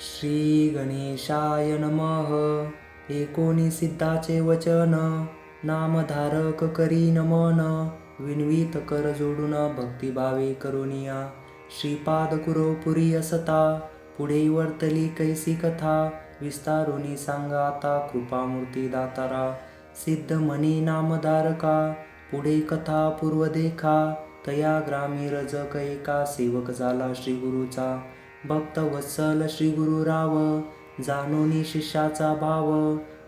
श्री गणेशाय नमः. एकोणिसिद्धाचे वचन, नामधारक करी नमन, विनवीत कर जोडून भक्तिभावे करुनिया. श्रीपाद पुरी असता, पुढे वर्तली कैसी कथा, विस्तारुनी सांगा आता कृपामूर्ती दातारा. सिद्ध म्हणे नामधारका, पुढे कथा पूर्व देखा, तया ग्रामी रजक एका सेवक झाला श्री गुरुचा. भक्त वत्सल श्री गुरु राव, जाणोनी शिष्याचा भाव,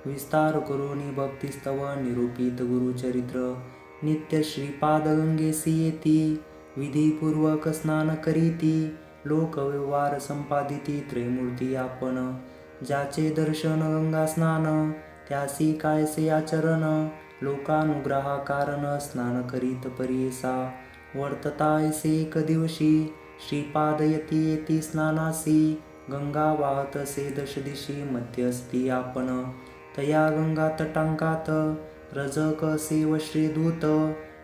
विस्तार करोनी भक्तिस्तव निरूपित गुरुचरित्र. नित्य श्रीपाद गंगेसी येती, विधीपूर्वक स्नान करीती, लोकव्यवहार संपादिती त्रयमूर्ती आपण. ज्याचे दर्शन गंगा स्नान, त्यासी कायसे आचरण, लोकानुग्रहा कारण स्नान करीत परीसा. वर्तता ऐसे एक दिवशी, श्रीपाद येती स्नानासी, गंगा वाहत असे दशदिशी मध्यस्थी आपण. तया गंगा तटांकात, रजक असे व श्रीदूत,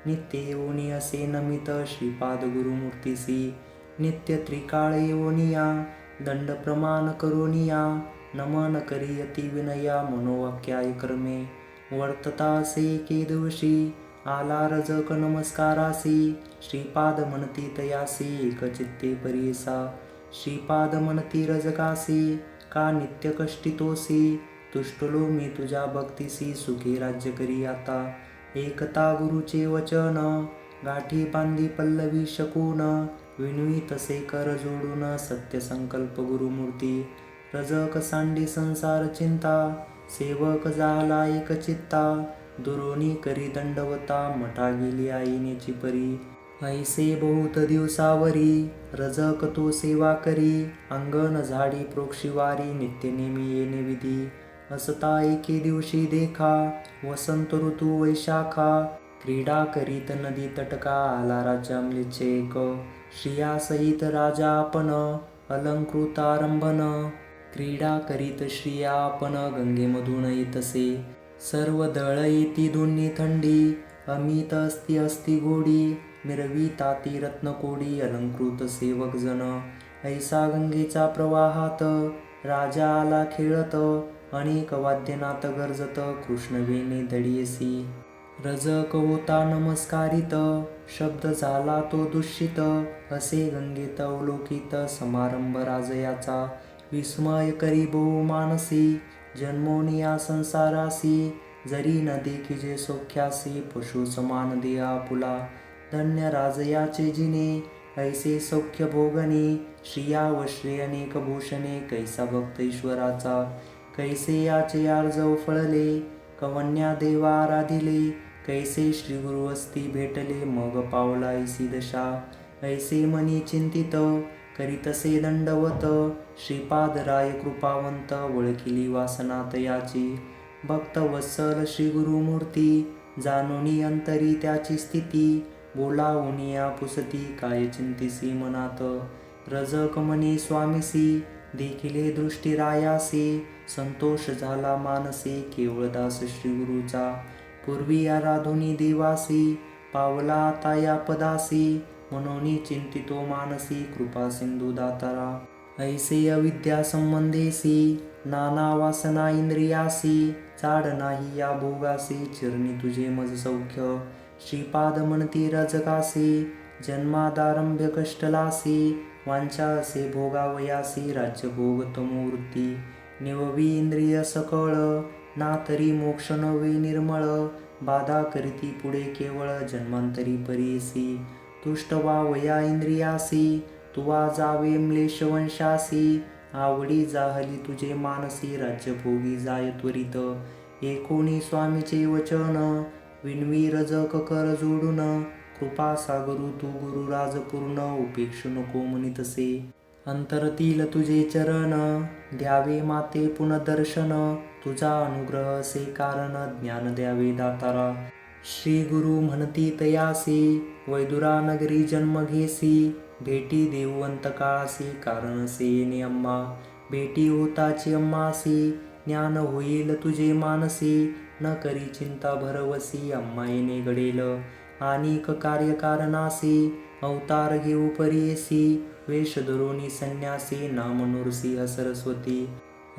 नित्य येऊनी असे नमित श्रीपाद गुरुमूर्तीसी. नित्य त्रिकाळ येऊनिया, दंड प्रमाण करोनिया, नमन करी अति विनया मनोवाक्याय कर्मे. वर्तता असे एके दिवशी, आला रजक नमस्कारासी, श्रीपाद म्हणती तयासी एकचित्ते परीसा. श्रीपाद म्हणती रजकासी, का नित्य कष्टितोसी, तुष्टलो मी तुझ्या भक्तीसी, सुखी राज्य करी आता. एकता गुरुचे वचन, गाठी बांधी पल्लवी शकून, विनवी तसे कर जोडून सत्य संकल्प गुरुमूर्ती. रजक सांडी संसार चिंता, सेवक झाला एक चित्ता, दुरोनी करी दंडवता, मठा गेली आईनेची परी. ऐसे बहुत दिवसावरी, रजक तो सेवा करी, अंगण झाडी प्रोक्षिवारी, नित्य नेमी येणे विधी. असता एके दिवशी देखा, वसंत ऋतू वैशाखा, क्रीडा करीत नदी तटका, आला राजा म्लेच्छे एक. श्रिया सहित राजा आपण, अलंकृत आरंभन, क्रीडा करीत श्रिया आपण, गंगेमधून येतसे. सर्व दळ येती दोन्ही थंडी, अमित अस्ती गोडी, मिरवी ताती रत्नकोडी, अलंकृत सेवक जन. ऐसा गंगेचा प्रवाहात, राजा आला खेळत, अनेक वाद्यनाथ गरजत, कृष्णवेणी दडियसी. रजक होता नमस्कारित, शब्द झाला तो दूषित, असे गंगेत अवलोकित, समारंभ राजयाचा. विस्मय करी बहु मानसी, जन्मोनिया संसारासी, जरी न देखिजे सौख्यासी, पशु समान देहा पुला. धन्य राजयाचे जिने, ऐसे सौख्य भोगणे, श्रिया व श्री अनेक भूषणे, कैसा भक्त ईश्वराचा. कैसे याचे आर्जव फळले, कवन्या देवा आराधिले, कैसे श्री गुरु असती भेटले, मग पावला ऐसी दशा. ऐसे मनी चिंतित, करीतसे दंडवत, श्रीपाद राय कृपावंत, ओळखिली वासना तयाची. भक्त वत्सल श्री गुरुमूर्ती, जाणोनी अंतरी त्याची स्थिती, बोलावूनिया पुसती, काय चिंतिसी मनात. रजक म्हणे स्वामीसी, देखिले दृष्टी रायासी, संतोष झाला मानसी, केवळ दास श्री गुरुचा. पूर्वी आराधुनी देवासी, पावला आता या पदासी, मनोनी चिंतितो मानसी, कृपा सिंधू दातारा. ऐसे अविद्या संबंधेसी, नाना वासना इंद्रियासी, चाड नाही या भोगासी, चिरणी तुझे मज सौख्य. श्रीपाद म्हणती रजकासी, जन्मादारंभ्य कष्टलासी, वांछा असे भोगावयासी, राज्य भोग तमोवृत्ती. निववी इंद्रिय सकळ, ना तरी मोक्ष नवे निर्मळ, बाधा करीती पुढे केवळ, जन्मांतरी परीसी. तुष्ट व्हावया इंद्रियासी, तुवा जावे म्लेश वंशासी, आवडी जाहली तुझे मानसी, राज्य भोगी जाय त्वरित. एकोणी स्वामीचे वचन, विनवी रजक कर जोडून, कृपा सागरू तू गुरु राजपूर्ण, उपेक्षू नको मनितसे. अंतरतील तुझे चरण, द्यावे माते पुनर्दर्शन, तुझा अनुग्रह असे कारण, ज्ञान द्यावे दातारा. श्री गुरु म्हणती तयासी, वैदुरा नगरी जन्म घेसी, भेटी देऊ अंतकाळासी, कारण असे येणे अम्मा. भेटी होताची अम्मासी, ज्ञान होईल तुझे मानसी, न करी चिंता भरवसी, अम्मा येणे घडेल. अनेक कार्यकारणासी, अवतार घेऊ परीयसी, वेश धरोनी संन्यासी, नाम नृसिंह सरस्वती.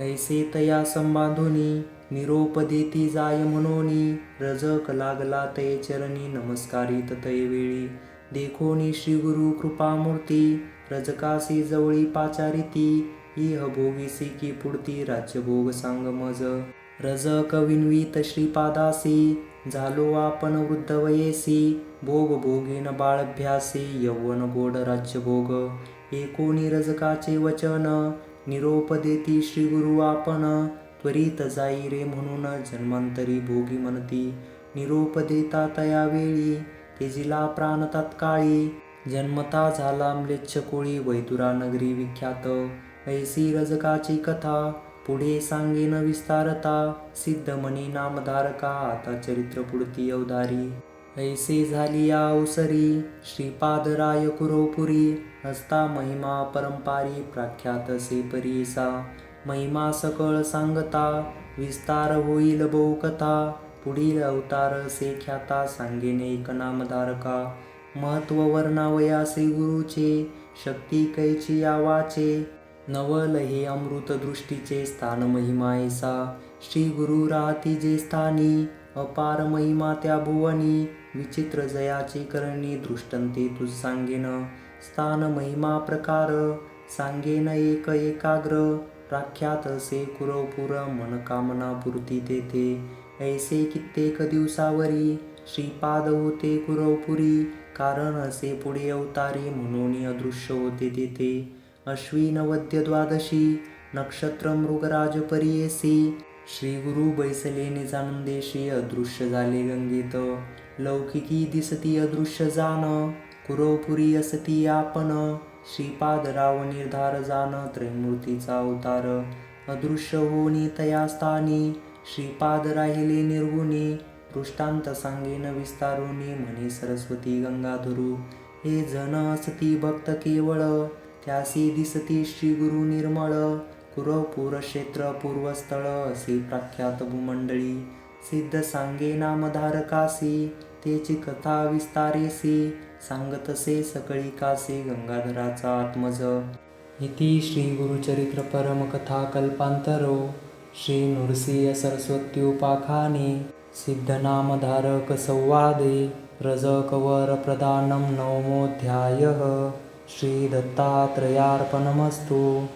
ऐसे तया संबाधोनी, निरोप देती जाय म्हणोनी, रजक लागला तये चरणी, नमस्कारित तये वेळी. देखोनी श्री गुरु कृपामूर्ती, रजकासी जवळी पाचारिती, इह भोगीसी की पुढती, राज्यभोग सांग मज. रजक विनवीत श्रीपादासी, झालो आपण वृद्ध वयेसी, भोग भोगेन बाळभ्यासी, यौवन गोड राज्यभोग. एकोणी रजकाचे वचन, निरोप देती श्री गुरु आपण, त्वरित जाई रे म्हणून जन्मांतरी भोगी म्हणती. निरोप देता तया वेळी, तेजिला प्राण तात्काळी, जन्मता झाला म्लेच्छ कोळी, वैदुरा नगरी विख्यात. ऐसी रजकाची कथा, पुढे सांगेन विस्तारता, सिद्ध मनी नामधारका, आता चरित्र पुढती अवधारी. ऐसे झाली या अवसरी, श्रीपादराय कुरवपुरी, हस्ता महिमा परंपारी, प्रख्यात से परीसा. महिमा सकळ सांगता, विस्तार होईल बहुकथा, पुढील अवतार से ख्याता, सांगेन एक नामधारका. महत्व वर्णावयासे गुरुचे, शक्ती कैची यावाचे, नवल हे अमृत दृष्टीचे, स्थान महिमा ऐसा. श्री गुरु राहती जे स्थानी, अपार महिमा त्या भुवनी, विचित्र जयाची करणी, दृष्टंते तुझ सांगेन. स्थान महिमा प्रकार, सांगेन एक एकाग्र, प्रख्यात असे कुरवपुर, मनकामना पुरती तेथे. ऐसे कित्येक दिवसावरी, श्रीपाद होते कुरवपुरी, कारण असे पुढे अवतारी, म्हणून अदृश्य होते तेथे. अश्विन वद्य द्वादशी, नक्षत्र मृगराज परीयसी, श्री गुरु बैसले निजानंदेशी, अदृश्य झाले गंगेत. लौकिकी दिसती अदृश्य जान, कुरवपुरी असती आपण, श्रीपाद राव निर्धार जान, त्रैमूर्तीचा अवतार. अदृश्य होनी तया स्थानी, श्रीपाद राहिले निर्गुणी, दृष्टांत सांगेन विस्तारुनी, म्हणे सरस्वती गंगाधरू. हे जन असती भक्त केवळ, त्यासी दिसती श्री गुरु निर्मळ, कुरवपूर क्षेत्र पूर्वस्थळ, असे प्रख्यात भूमंडळी. सिद्ध सांगे नामधारकासी, तेची कथा विस्तारेसी, सांगतसे सकळीकासी, गंगाधराचा आत्मज. इति श्री गुरुचरित्र परमकथा कल्पांतरो, श्री नृसिंह सरस्वत्युपाख्याने, सिद्धनामधारक संवादे, रजकवर प्रदानं नवमोऽध्यायः. श्री दत्तात्रेयार्पणमस्तु.